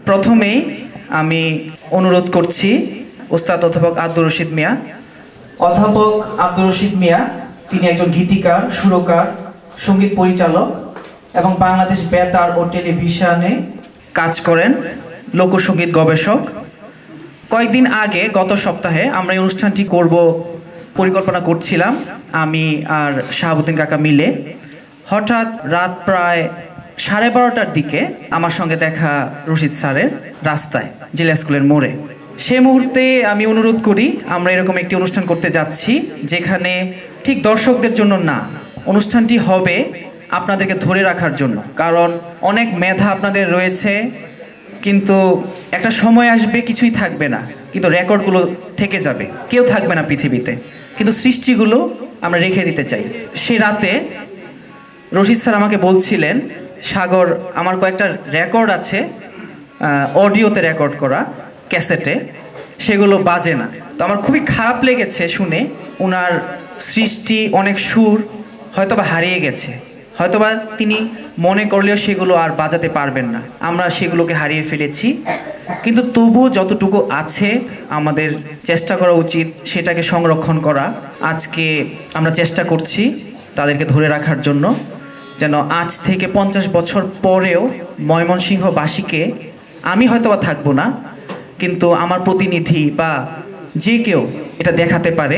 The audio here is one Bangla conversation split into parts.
প্রথমেই আমি অনুরোধ করছি ওস্তাদ অধ্যাপক আব্দুর রশিদ মিয়া। অধ্যাপক আব্দুর রশিদ মিয়া তিনি একজন গীতিকার, সুরকার, সঙ্গীত পরিচালক এবং বাংলাদেশ বেতার ও টেলিভিশনে কাজ করেন, লোকসঙ্গীত গবেষক। কয়েকদিন আগে গত সপ্তাহে আমরা এই অনুষ্ঠানটি করব পরিকল্পনা করছিলাম আমি আর শাহাবুদ্দিন কাকা মিলে। হঠাৎ রাত প্রায় 12:30টার দিকে আমার সঙ্গে দেখা রশিদ স্যারের রাস্তায়, জেলা স্কুলের মোড়ে। সে মুহূর্তে আমি অনুরোধ করি আমরা এরকম একটি অনুষ্ঠান করতে যাচ্ছি যেখানে ঠিক দর্শকদের জন্য না, অনুষ্ঠানটি হবে আপনাদেরকে ধরে রাখার জন্য। কারণ অনেক মেধা আপনাদের রয়েছে, কিন্তু একটা সময় আসবে কিছুই থাকবে না, কিন্তু রেকর্ডগুলো থেকে যাবে, কেউ থাকবে না পৃথিবীতে, কিন্তু সৃষ্টিগুলো আমরা রেখে দিতে চাই। সে রাতে রশিদ স্যার আমাকে বলছিলেন, সাগর আমার কয়েকটা রেকর্ড আছে অডিওতে রেকর্ড করা, ক্যাসেটে, সেগুলো বাজে না। তো আমার খুবই খারাপ লেগেছে শুনে, ওনার সৃষ্টি অনেক সুর হয়তোবা হারিয়ে গেছে, হয়তোবা তিনি মনে করলেও সেগুলো আর বাজাতে পারবেন না, আমরা সেগুলোকে হারিয়ে ফেলেছি। কিন্তু তবু যতটুকু আছে আমাদের চেষ্টা করা উচিত সেটাকে সংরক্ষণ করা। আজকে আমরা চেষ্টা করছি তাদেরকে ধরে রাখার জন্য, যেন আজ থেকে 50 বছর পরেও ময়মনসিংহবাসীকে, আমি হয়তোবা থাকবো না, কিন্তু আমার প্রতিনিধি বা যে কেউ এটা দেখাতে পারে।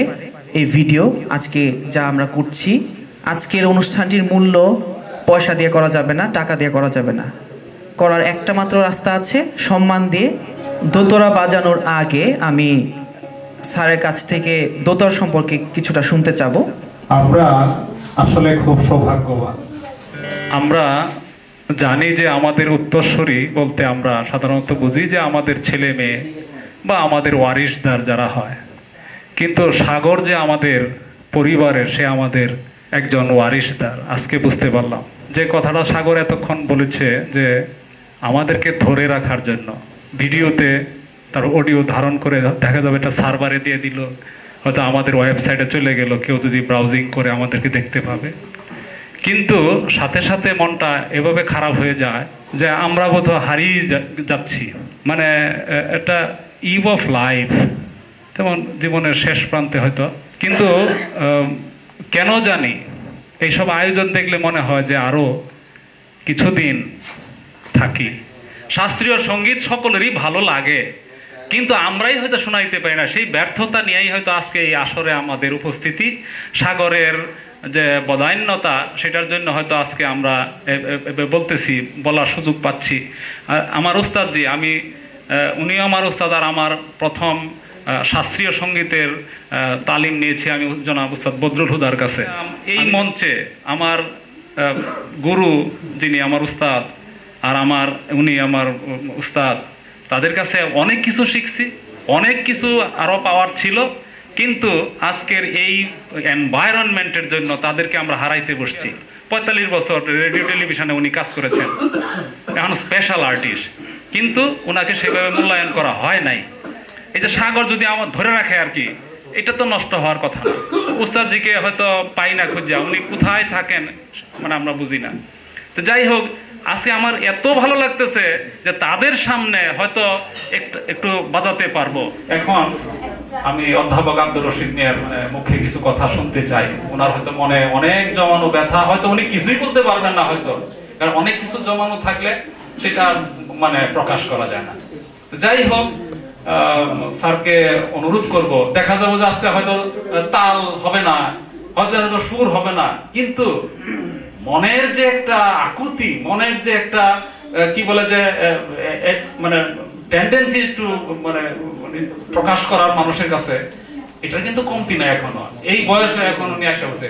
এই ভিডিও আজকে যা আমরা করছি, আজকের অনুষ্ঠানটির মূল্য পয়সা দিয়ে করা যাবে না, টাকা দিয়ে করা যাবে না। করার একটা মাত্র রাস্তা আছে, সম্মান দিয়ে। দোতরা বাজানোর আগে আমি স্যারের কাছ থেকে দোতর সম্পর্কে কিছুটা শুনতে চাবো। আমরা আসলে খুব সৌভাগ্যবান। আমরা জানি যে আমাদের উত্তরসূরি বলতে আমরা সাধারণত বুঝি যে আমাদের ছেলে মেয়ে বা আমাদের ওয়ারিশদার যারা হয়, কিন্তু সাগর যে আমাদের পরিবারের, সে আমাদের একজন ওয়ারিশদার। আজকে বুঝতে পারলাম যে কথাটা সাগর এতক্ষণ বলেছে যে আমাদেরকে ধরে রাখার জন্য। ভিডিওতে তার অডিও ধারণ করে দেখা যাবে এটা সার্ভারে দিয়ে দিল, হয়তো আমাদের ওয়েবসাইটে চলে গেল, কেউ যদি ব্রাউজিং করে আমাদেরকে দেখতে পাবে। কিন্তু সাথে সাথে মনটা এভাবে খারাপ হয়ে যায় যে আমরা বোধহয় হারিয়ে যাচ্ছি। মানে একটা ইভ অফ লাইফ, যেমন জীবনের শেষ প্রান্তে হয়তো। কিন্তু কেন জানি এইসব আয়োজন দেখলে মনে হয় যে আরও কিছুদিন থাকি। শাস্ত্রীয় সঙ্গীত সকলেরই ভালো লাগে, কিন্তু আমরাই হয়তো শোনাইতে পারি না। সেই ব্যর্থতা নিয়েই হয়তো আজকে এই আসরে আমাদের উপস্থিতি। সাগরের যে বদান্যতা, সেটার জন্য হয়তো আজকে আমরা বলতেছি, বলার সুযোগ পাচ্ছি। আমার উস্তাদজি, উনিও আমার উস্তাদ, আর আমার প্রথম শাস্ত্রীয় সঙ্গীতের তালিম নিয়েছি আমি জনাব উস্তাদ বদরুল হুদার কাছে। এই মঞ্চে আমার গুরু যিনি আমার উস্তাদ, আর উনি আমার উস্তাদ, তাদের কাছে অনেক কিছু শিখছি, অনেক কিছু আরও পাওয়ার ছিল, কিন্তু আজকের এই এনভায়রনমেন্টের জন্য তাদেরকে আমরা হারাইতে বসছি। 45 বছর রেডিও টেলিভিশনে উনি কাজ করেছেন, এখন স্পেশাল আর্টিস্ট, কিন্তু ওনাকে সেভাবে মূল্যায়ন করা হয় নাই। এই যে সাগর যদি আমার ধরে রাখে আর কি, এটা তো নষ্ট হওয়ার কথা না। উস্তাদজিকে হয়তো পাই না খুঁজা, উনি কোথায় থাকেন মানে আমরা বুঝি না। তো যাই হোক, আজকে আমার এত ভালো লাগতেছে যে তাদের সামনে হয়তো একটু বাজাতে পারবো। এখন আমি অধ্যাপক আব্দুর রশিদ মিয়ার মুখে কিছু কথা শুনতে চাই। ওনার হয়তো মনে অনেক জমানো ব্যথা, হয়তো উনি কিছুই বলতে পারবেন না হয়তো, কারণ অনেক কিছু জমানো থাকলে সেটা প্রকাশ করা যায় না। যাই হোক, স্যারকে অনুরোধ করব, দেখা যাবে যে আজকে হয়তো তাল হবে না, হয়তো সুর হবে না, কিন্তু মনের যে একটা আকুতি, মনের যে একটা কি বলে যে টেন্ডেন্সি একটু প্রকাশ করার মানুষের কাছে, এটা কিন্তু কমতি না এখনো। এই বয়সে এখন উনি আসা হচ্ছে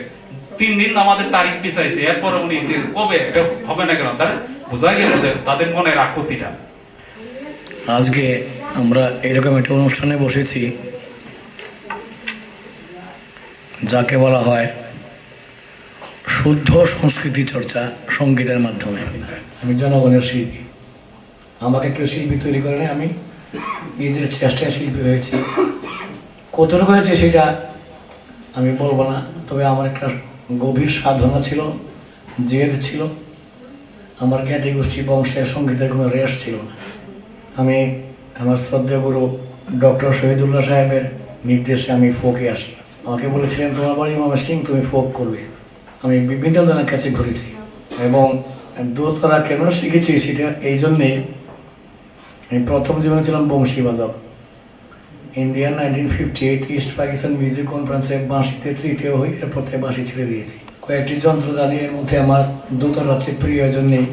3 দিন আমাদের তারিখ পিছাইছে, এরপরে উনি কবে এটা হবে না কেন, তার বোঝা গেল যে তাদের মনের আকুতিটা। আজকে আমরা এরকম একটা অনুষ্ঠানে বসেছি যাকে বলা হয় শুদ্ধ সংস্কৃতি চর্চা সঙ্গীতের মাধ্যমে। আমি জনগণের শিল্পী, আমাকে কেউ শিল্পী তৈরি করে না, আমি নিজের চেষ্টায় শিল্পী হয়েছি। কতটুকু হয়েছে সেটা আমি বলবো না, তবে আমার একটা গভীর সাধনা ছিল, জেদ ছিল। আমার জ্ঞাতি গোষ্ঠী বংশের সঙ্গীতের কোনো রেশ ছিল না। আমি আমার শ্রদ্ধেয় গুরু ডক্টর শহীদুল্লাহ সাহেবের নির্দেশে আমি ফোকে আসি। আমাকে বলেছিলেন তোমার বাড়ি ময়মনসিংহ, তুমি ফোক করবে। আমি বিভিন্ন জনের কাছে ঘুরেছি এবং দোতারা কেন শিখেছি সেটা এই জন্যেই, আমি প্রথম জীবনে ছিলাম বংশীবাদক। ইন্ডিয়ান 1958 ইস্ট পাকিস্তান মিউজিক কনফারেন্সে বাঁশিতে তৃতীয় হই, এরপর থেকে বাঁশি ছেড়ে দিয়েছি। কয়েকটি যন্ত্র জানি, এর মধ্যে আমার দোতারা হচ্ছে প্রিয়। জন্যেই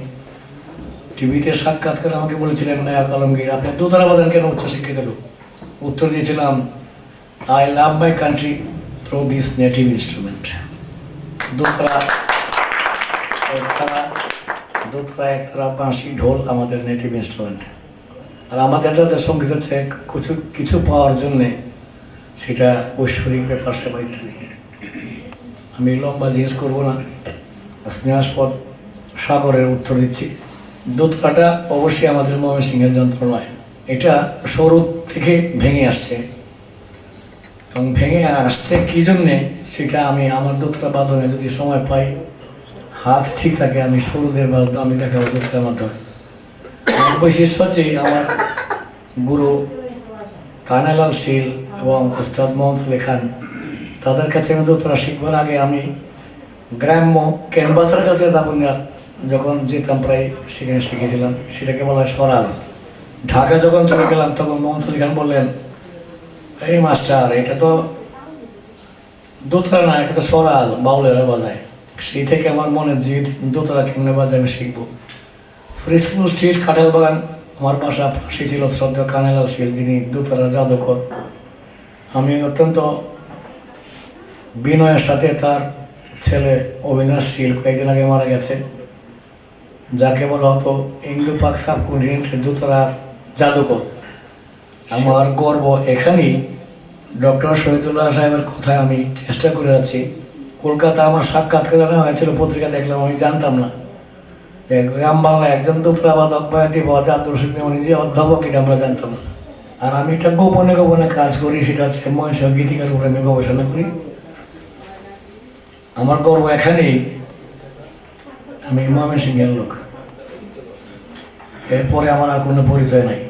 টিভিতে সাক্ষাৎকার আমাকে বলেছিলেন নায়ক আলমগীর, আপনি দোতারা বাজান কেন উচ্চশিক্ষিত লোক? উত্তর দিয়েছিলাম, I love my country through this native instrument. দোতারা একতারা বাঁশি ঢোল আমাদের নেটিভ ইনস্ট্রুমেন্ট। আর আমাদের যাতে সঙ্গীত হচ্ছে কিছু পাওয়ার জন্যে সেটা ঐশ্বরিক ব্যাপার সেবা ইত্যাদি। আমি লম্বা জিনিস করবো না, স্নেহাস্পদ সাগরের উত্তর দিচ্ছি। দোতরাটা অবশ্যই আমাদের ময়মনসিংহের যন্ত্র নয়, এটা সরু থেকে ভেঙে আসছে। এবং ভেঙে আসছে কী জন্যে সেটা আমি আমার দোতরা বাদনে যদি সময় পাই, হাত ঠিক থাকে, আমি সরুদের বাদ আমি দেখাবো দোতরার মাধ্যমে। বৈশিষ্ট্য হচ্ছে আমার গুরু কানাইলাল শীল এবং উস্তাদ মোহাম্মদ আলী খান, তাদের কাছে আমি দোতরা শিখবার আগে আমি গ্রাম্য ক্যানভাসের কাছে দাপুনিয়ার যখন যেতাম প্রায় সেখানে শিখেছিলাম। সেটাকে বলা হয় স্বরাজ। ঢাকা যখন চলে গেলাম তখন মোহাম্মদ আলী খান বললেন, এই মাস্টার, এটা তো দোতরা না, এটা তো স্বরাজ, বাউলেরা বাজায়। সেই থেকে আমার মনে জিদ দোতরা কেমনে বাজায় আমি শিখবো। ফরিদপুর স্ট্রিট কাঁঠাল বাগান আমার বাসা, পাশে ছিল শ্রদ্ধেয় কানাইলাল শীল, যিনি দোতরার জাদুকর। আমি অত্যন্ত বিনয়ের সাথে তার ছেলে অবিনাশ শীল কয়েকদিন আগে মারা গেছে, যাকে বলা হতো ইন্দো পাক সাবকন্টিনেন্টের দোতরার জাদুকর। আমার গর্ব এখানেই, ডক্টর শহীদুল্লাহ সাহেবের কথায় আমি চেষ্টা করে যাচ্ছি। কলকাতা আমার সাক্ষাৎকার নেওয়া হয়েছিল, পত্রিকা দেখলাম, আমি জানতাম না গ্রাম বাংলায় একজন দোতরা বাদক বয়াতি বাজা আব্দুর রশিদ মেয়ে উনি যে অধ্যাপক, এটা আমরা জানতাম না। আর আমি একটা গোপনে গোপনে কাজ করি, সেটা হচ্ছে মহিষা গীতিকার উপরে আমি গবেষণা করি। আমার গর্ব এখানেই, আমি ময়মনসিংহের লোক, এরপরে আমার আর কোনো পরিচয় নাই।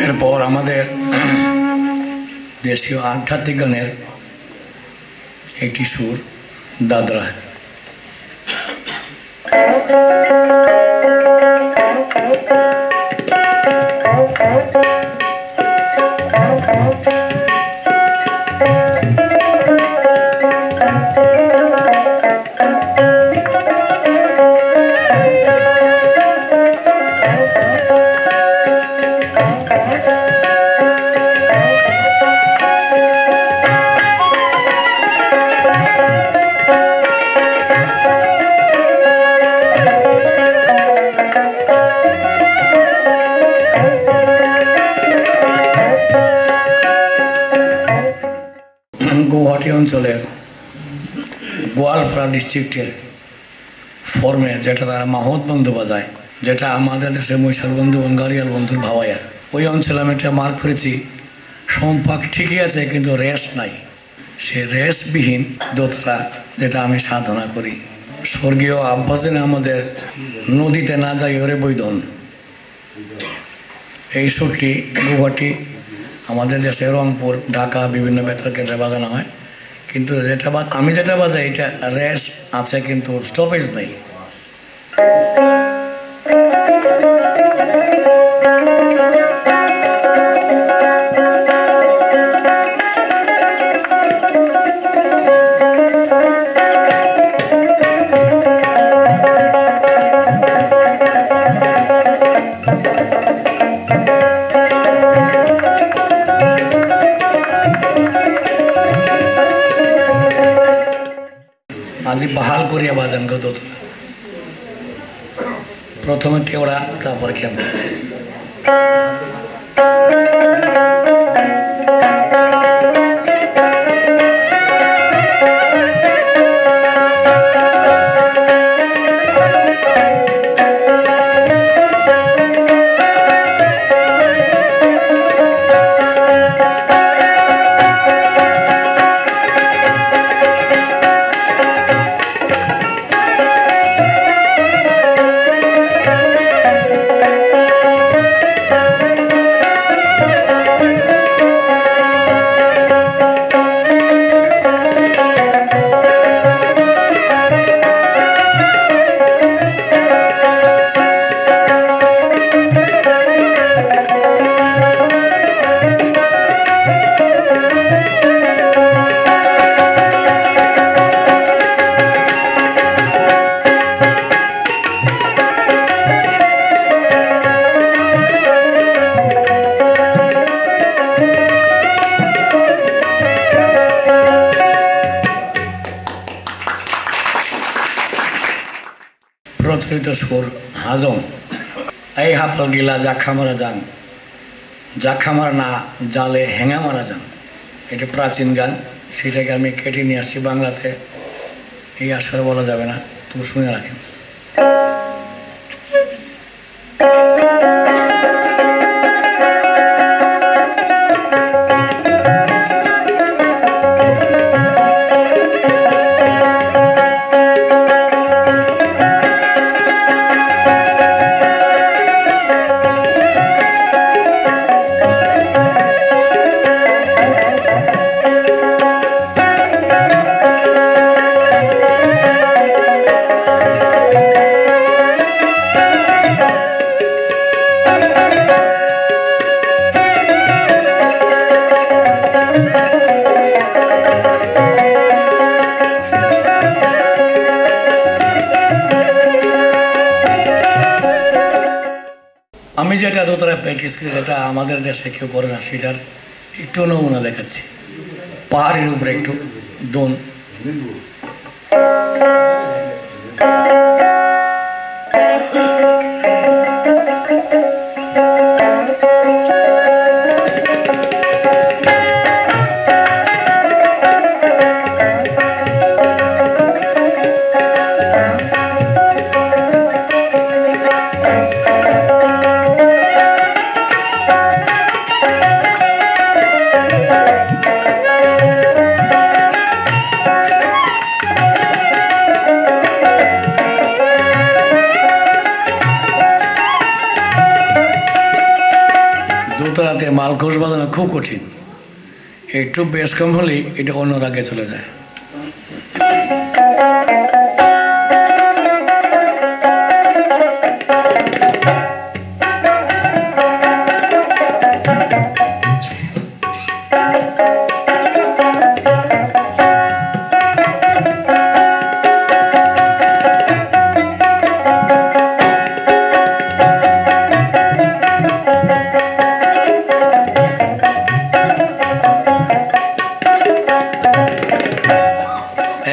এরপর আমাদের দেশীয় আধ্যাত্মিক গানের একটি সুর, দাদরা। গুয়াহাটি অঞ্চলের গোয়ালপাড়া ডিস্ট্রিক্টের ফর্মে যেটা তারা মাহত বন্ধু বাজায়, যেটা আমাদের দেশে মৈশাল বন্ধু এবং গাড়িয়াল বন্ধুর ভাওয়াইয়া, ওই অঞ্চলে আমি একটা মার্ক করেছি। সম্পাক ঠিকই আছে কিন্তু রেস নাই, সে রেসবিহীন দোতরা যেটা আমি সাধনা করি। স্বর্গীয় আব্বাসিন আমাদের নদীতে না যাই ওরে বৈধন, এই সুরটি গুয়াহাটি, আমাদের দেশে রংপুর, ঢাকা বিভিন্ন বেতার কেন্দ্রে বাজানো হয়। কিন্তু আমি যেটা বাজাই এটা রেস আছে কিন্তু স্টপেজ নেই। আজি বাহাল করিয়া বাজান গো দোতলা। প্রথমে টেওড়া, তারপরে খেমটা। প্রচলিত সুর হাজম। এই হাপল গিলা জাখা মারা যান, জাখা মারা না জালে হেঙা মারা যান। এটা প্রাচীন গান, সেটাকে আমি কেটে নিয়ে আসছি বাংলাতে। এই আসলে বলা যাবে না, তুমি শুনে রাখেন। আমি যেটা দোতরা প্র্যাকটিস করি, যেটা আমাদের দেশে কেউ করে না, সেটার একটু নমুনা দেখাচ্ছি। পাহাড়ের উপরে একটু দোন, দোতরাতে মালকোষ বাজানো খুব কঠিন। একটু বেশ কম হলেই এটা অন্য রাগে চলে যায়।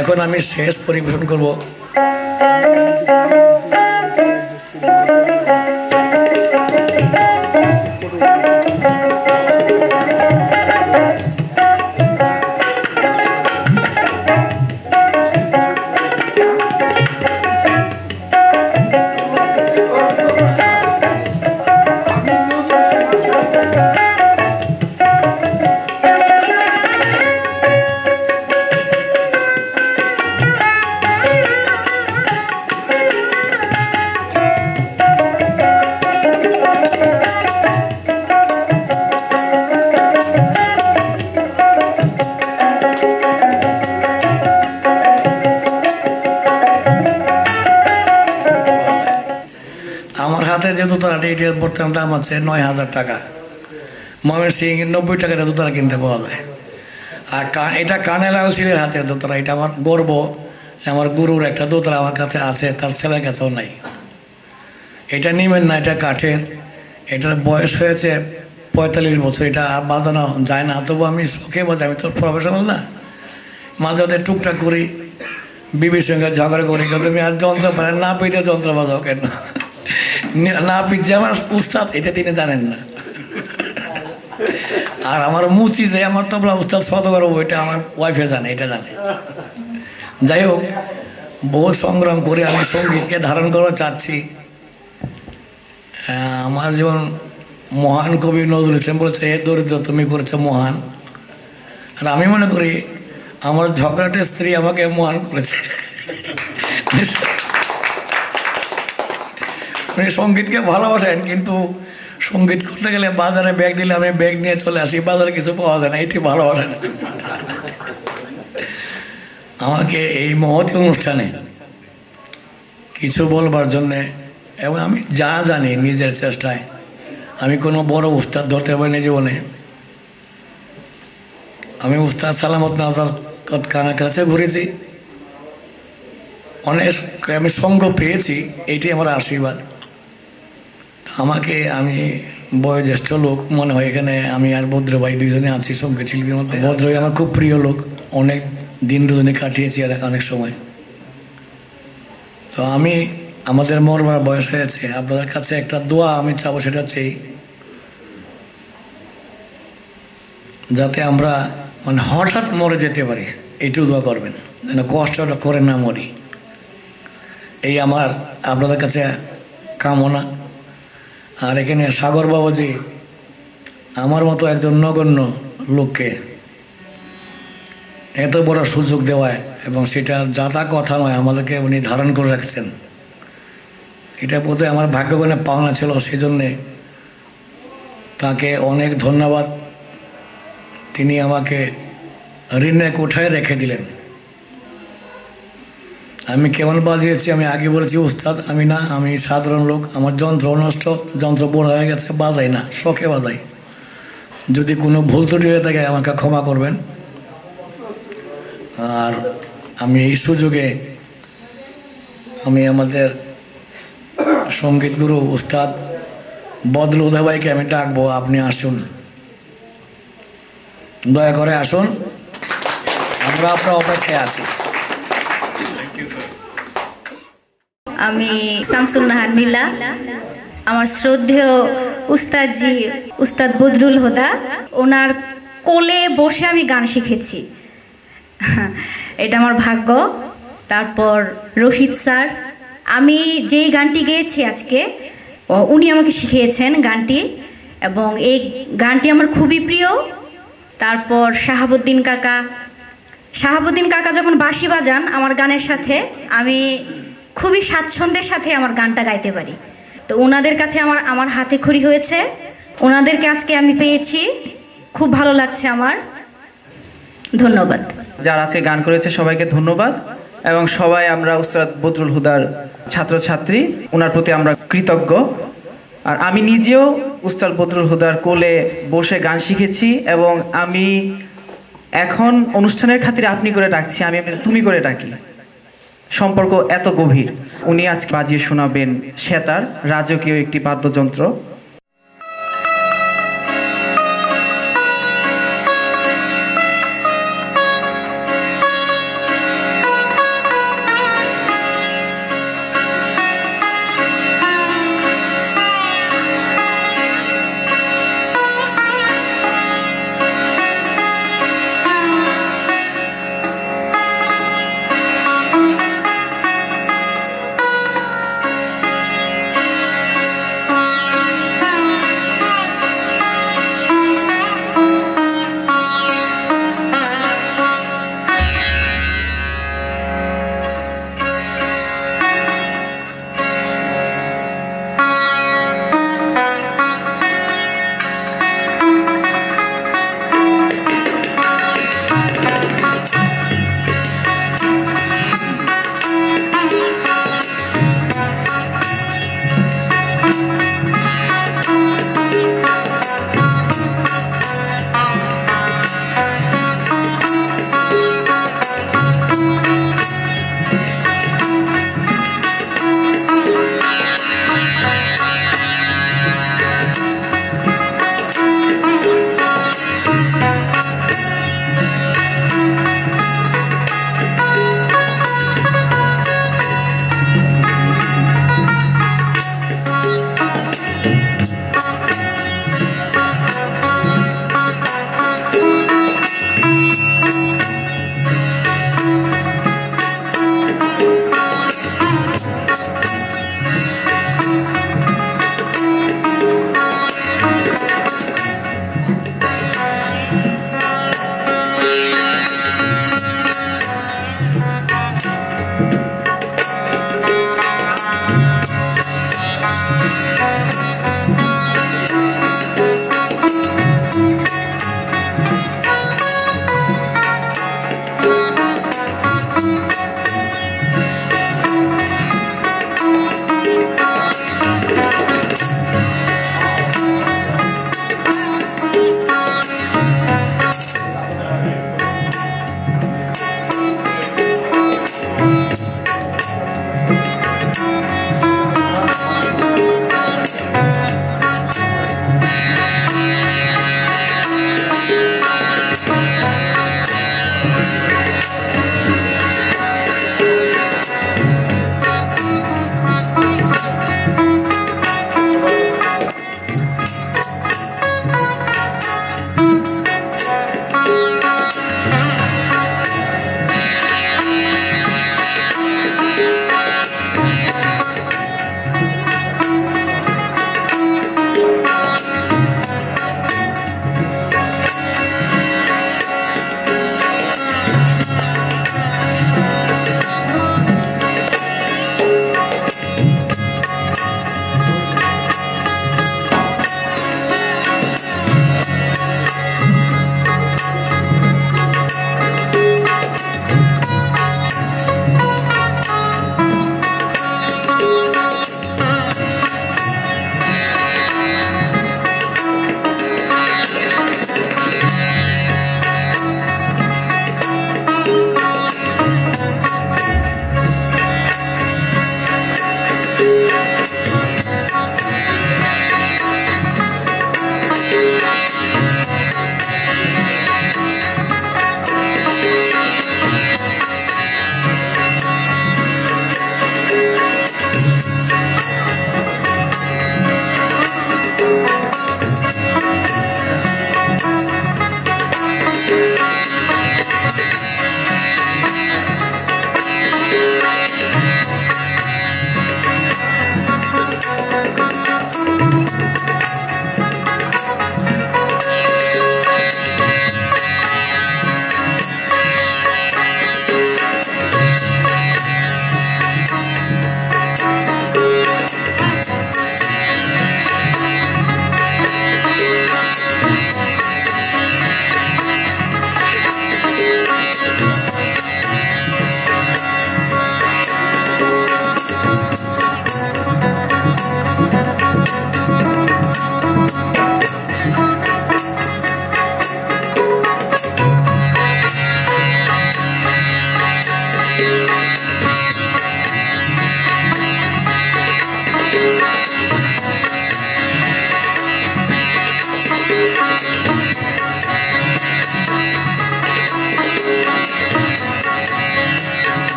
এখন আমি শেষ পরিবেশন করব। আমার হাতে যে দোতলাটি, এটার বর্তমান দাম আছে ৯,০০০ টাকা। ময়মনসিংহ ৯০ টাকার দোতলা কিনতে পাওয়া যায়। আর এটা কানেলাল সিলের হাতের দোতলা। এটা আমার গর্ব, আমার গুরুর একটা দোতলা আমার কাছে আছে, তার ছেলের কাছেও নাই। এটা নিবেন না, এটা কাঠের। এটার বয়স হয়েছে ৪৫ বছর। এটা আর বাজানো যায় না, তবু আমি শখে বাজাই। আমি তো প্রফেশনাল না, মাঝে মাঝে টুকটাক করি, বিবির সঙ্গে ঝগড়া করি, তুমি আর যন্ত্র পারেন না, পিঠে যন্ত্র বাজাও কেন? না পিঠ যে আমার উস্তাদ, এটা তিনি জানেন না। আর আমার মুচি যে আমার তবলা উস্তাদ সদগর, ওইটা আমার ওয়াইফে জানে, এটা জানে। যাই হোক, বহু সংগ্রাম করে আমি সঙ্গীতকে ধারণ করা চাচ্ছি। আমার যেমন মহান কবি নজরুল ইসলাম বলেছে, হে দরিদ্র তুমি করেছো মহান। আর আমি মনে করি আমার ঝগড়াটে স্ত্রী আমাকে মহান করেছে। উনি সঙ্গীতকে ভালোবাসেন, কিন্তু সঙ্গীত করতে গেলে বাজারে ব্যাগ দিলে আমি ব্যাগ নিয়ে চলে আসি, বাজারে কিছু পাওয়া যায় না, এটি ভালোবাসে না। আমাকে এই মহৎ অনুষ্ঠানে কিছু বলবার জন্যে, এবং আমি যা জানি নিজের চেষ্টায়, আমি কোনো বড় উস্তাদ ধরতে পারিনি জীবনে। আমি উস্তাদ সালামত নাজার কাছে ঘুরেছি, অনেক আমি সঙ্গ পেয়েছি, এইটি আমার আশীর্বাদ। আমাকে, আমি বয়োজ্যেষ্ঠ লোক মনে হয় এখানে, আমি আর ভদ্র ভাই দুইজনে আছি সঙ্গীত শিল্পীর মধ্যে। ভদ্র ভাই আমার খুব প্রিয় লোক, অনেক দিন দুজনে কাটিয়েছি আর অনেক সময়। তো আমি, আমাদের মরবার বয়স হয়েছে, আপনাদের কাছে একটা দোয়া আমি চাবো, সেটা চাই যাতে আমরা মানে হঠাৎ মরে যেতে পারি, এইটুকু দোয়া করবেন, যেন কষ্টটা করে না মরি। এই আমার আপনাদের কাছে কামনা। আর এখানে সাগর বাবাজি আমার মতো একজন নগণ্য লোককে এত বড় সুযোগ দেওয়ায়, এবং সেটা যাতা কথা নয়, আমাদেরকে উনি ধারণ করে রাখছেন, এটা বোধহয় আমার ভাগ্যবানে পাওনা ছিল। সেই জন্যে তাকে অনেক ধন্যবাদ। তিনি আমাকে ঋণের কোঠায় রেখে দিলেন। আমি কেমন বাজিয়েছি আমি আগে বলেছি, উস্তাদ আমি না, আমি সাধারণ লোক, আমার যন্ত্র নষ্ট, যন্ত্র বড় হয়ে গেছে, বাজাই না, শখে বাজাই। যদি কোনো ভুল ত্রুটি হয়ে থাকে আমাকে ক্ষমা করবেন। আর আমি এই সুযোগে আমি আমাদের সঙ্গীত গুরু উস্তাদ বদল উদা ভাইকে আমি ডাকবো, আপনি আসুন, দয়া করে আসুন, আমরা আপনার অপেক্ষায় আছি। আমি শামসুন নাহার নীলা, আমার শ্রদ্ধেয় উস্তাদজি উস্তাদ বদরুল হুদা, ওনার কোলে বসে আমি গান শিখেছি, এটা আমার ভাগ্য। তারপর রশিদ স্যার, আমি যেই গানটি গেয়েছি আজকে, উনি আমাকে শিখিয়েছেন গানটি, এবং এই গানটি আমার খুবই প্রিয়। তারপর শাহাবুদ্দিন কাকা যখন বাঁশি বাজান আমার গানের সাথে, আমি খুবই স্বাচ্ছন্দ্যের সাথে আমার গানটা গাইতে পারি। তো ওনাদের কাছে আমার হাতে খড়ি হয়েছে, ওনাদেরকে আজকে আমি পেয়েছি, খুব ভালো লাগছে আমার। ধন্যবাদ। যারা আজকে গান করেছে সবাইকে ধন্যবাদ, এবং সবাই আমরা উস্তাদ বদরুল হুদার ছাত্রছাত্রী, ওনার প্রতি আমরা কৃতজ্ঞ। আর আমি নিজেও উস্তাদ বদরুল হুদার কোলে বসে গান শিখেছি, এবং আমি এখন অনুষ্ঠানের খাতিরে আপনি করে ডাকছি, আমি তুমি করে ডাকি, সম্পর্ক এত গভীর। উনি আজকে বাজিয়ে শোনাবেন সেতার, রাজকীয় একটি বাদ্যযন্ত্র।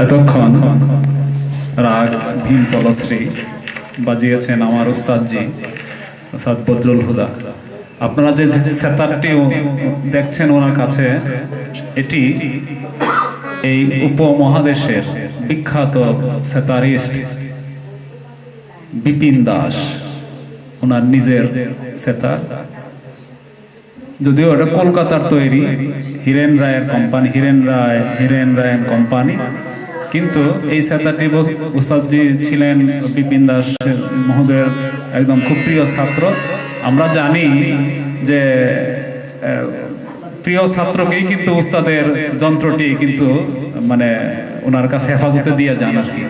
এতক্ষণ রাগ ভীম পলশ্রী বাজিয়েছেন আমার উস্তাদজি উস্তাদ বদরুল হুদা। আপনারা যে সেতারটি দেখছেন ওনার কাছে, এটি এই উপমহাদেশের বিখ্যাত সেতারিস্ট বিপিন দাস, ওনার নিজের সেতার। যদিও এটা কলকাতার তৈরি, হিরেন রায়ের কোম্পানি, হিরেন রায় কোম্পানি, কিন্তু এই সেতারটি উস্তাদজি ছিলেন বিপিন দাস মহোদয়ের একদম খুব প্রিয় ছাত্র। আমরা জানি যে প্রিয় ছাত্রকেই কিন্তু উস্তাদের যন্ত্রটি কিন্তু মানে ওনার কাছে হেফাজতে দিয়ে যান আর কি।